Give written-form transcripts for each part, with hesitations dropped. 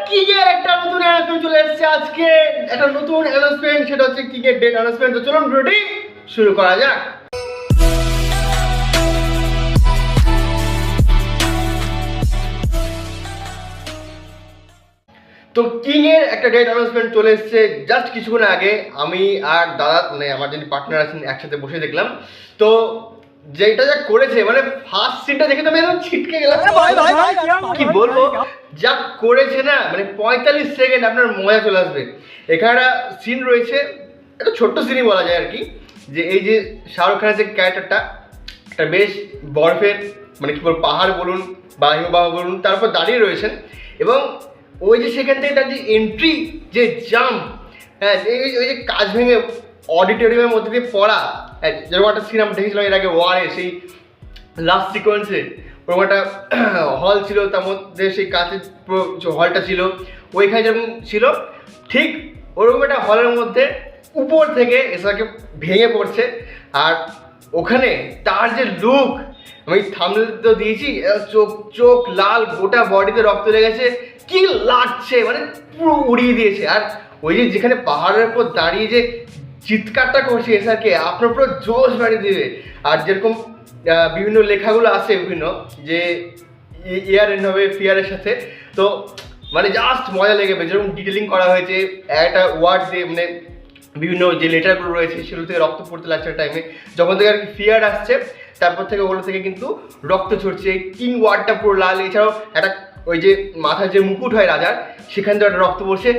কিংয়ের একটা নতুন অ্যানাউন্সমেন্ট চলে এসেছে আজকে। একটা নতুন অ্যানাউন্সমেন্ট, সেটা হচ্ছে কিংয়ের ডেট অ্যানাউন্সমেন্ট। তো চলুন ভিডিওটি শুরু করা যাক। তো কিংয়ের একটা ডেট অ্যানাউন্সমেন্ট চলে এসেছে জাস্ট কিছুক্ষণ আগে। আমি আর দাদা মানে আমার যিনি পার্টনার আছেন একসাথে বসে দেখলাম। তো যেটা যা করেছে মানে ফার্স্ট সিনটা দেখে তো আমি একদম ছিটকে গেলাম। কি বলবো, যা করেছে না মানে 45 সেকেন্ড আপনার মজা চলে আসবে। এখানে সিন রয়েছে, একটা ছোট্ট সিনই বলা যায় আর কি, যে এই যে শাহরুখ খানের যে ক্যারেক্টারটা একটা বেশ বরফের মানে কি বলবো পাহাড় বলুন বা হিমবাহ বলুন তারপর দাঁড়িয়ে রয়েছেন, এবং ওই যে সেখান থেকে তার যে এন্ট্রি, যে জাম্প, হ্যাঁ ওই যে কাজ ভেঙে অডিটোরিয়ামের মধ্যে দিয়ে পড়া, হ্যাঁ যেরকম একটা সিনেমা দেখেছিলাম এর আগে ওয়ারে, সেই লাস্ট সিকোয়েন্সে ওরকম একটা হল ছিল, তার মধ্যে সেই কাঁচের হলটা ছিল, ওইখানে যেরকম ছিল ঠিক ওরকম একটা হলের মধ্যে উপর থেকে এসআরকে ভেঙে পড়ছে। আর ওখানে তার যে লুক, আমি থাম্বনেল তো দিয়েছি, চোখ চোখ লাল, গোটা বডিতে রক্ত লেগেছে, কি লাগছে মানে পুরো উড়িয়ে দিয়েছে। আর ওই যে যেখানে পাহাড়ের উপর দাঁড়িয়ে যে চিৎকারটা করছে এসআরকে, আপনার পুরো জোশ বাড়িয়ে দেবে। আর যেরকম বিভিন্ন লেখাগুলো আছে বিভিন্ন, যে ইয়ার এন্ড হবে ফিয়ারের সাথে, তো মানে জাস্ট মজা লেগেবে। যেরকম ডিটেলিং করা হয়েছে একটা ওয়ার্ড দিয়ে, মানে বিভিন্ন যে লেটারগুলো রয়েছে সেগুলো থেকে রক্ত পড়তে লাগছে টাইমে, যখন থেকে আর কি ফিয়ার আসছে তারপর থেকে ওগুলো থেকে কিন্তু রক্ত ছড়ছে। কিং ওয়ার্ডটা পুরো লাল, এছাড়াও একটা ওই যে মাথার যে মুকুট হয় রাজার, সেখান থেকে একটা রক্ত পড়ছে,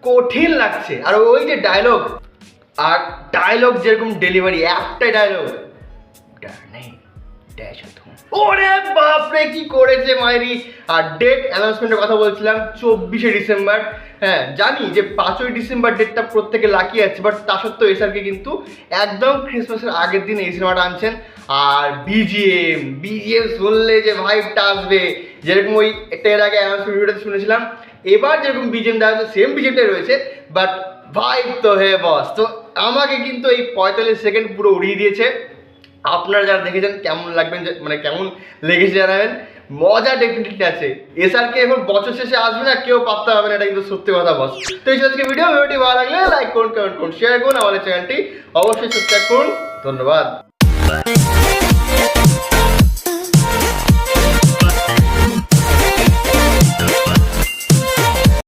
কঠিন লাগছে। আর ওই যে ডায়লগ, আর ডায়লগ যেরকম ডেলিভারি, একটাই ডায়লগ, ওরে বাপরে কি করেছে মাইরি। আর ডেট অ্যানাউন্সমেন্টের কথা বলছিলাম 24শে ডিসেম্বর। হ্যাঁ জানি যে 5ই ডিসেম্বর ডেটটা প্রত্যেকে লাকিয়ে আছে, বাট তা সত্ত্বেও এসআরকে কিন্তু একদম ক্রিসমাসের আগের দিন এই সিনেমাটা আনছেন। আর বিজিএম শুনলে যে ভাইবটা আসবে, যেরকম ওই একটা এর আগে অ্যানাউন্সমেন্ট ভিডিওতে শুনেছিলাম, এবার যেরকম বিজিএম দেওয়া হচ্ছে সেম বিজিএমটাই রয়েছে, বাট ভাইব তো হে বস। তো আমাকে কিন্তু এই 45 সেকেন্ড পুরো উড়িয়ে দিয়েছে। আপনারা যারা দেখেছেন কেমন লাগবেন, মানে কেমন লেগেছে জানাবেন। মজা ডেফিনেটলি আছে। এসআরকে এখন বছর শেষে আসবে না, কেউ পাত্তা হবে না, এটা কিন্তু সত্যি কথা বস। তো এই আজকে ভিডিওটি ভালো লাগলে লাইক করুন, কমেন্ট করুন, শেয়ার করুন, আমাদের চ্যানেলটি অবশ্যই সাবস্ক্রাইব করুন। ধন্যবাদ।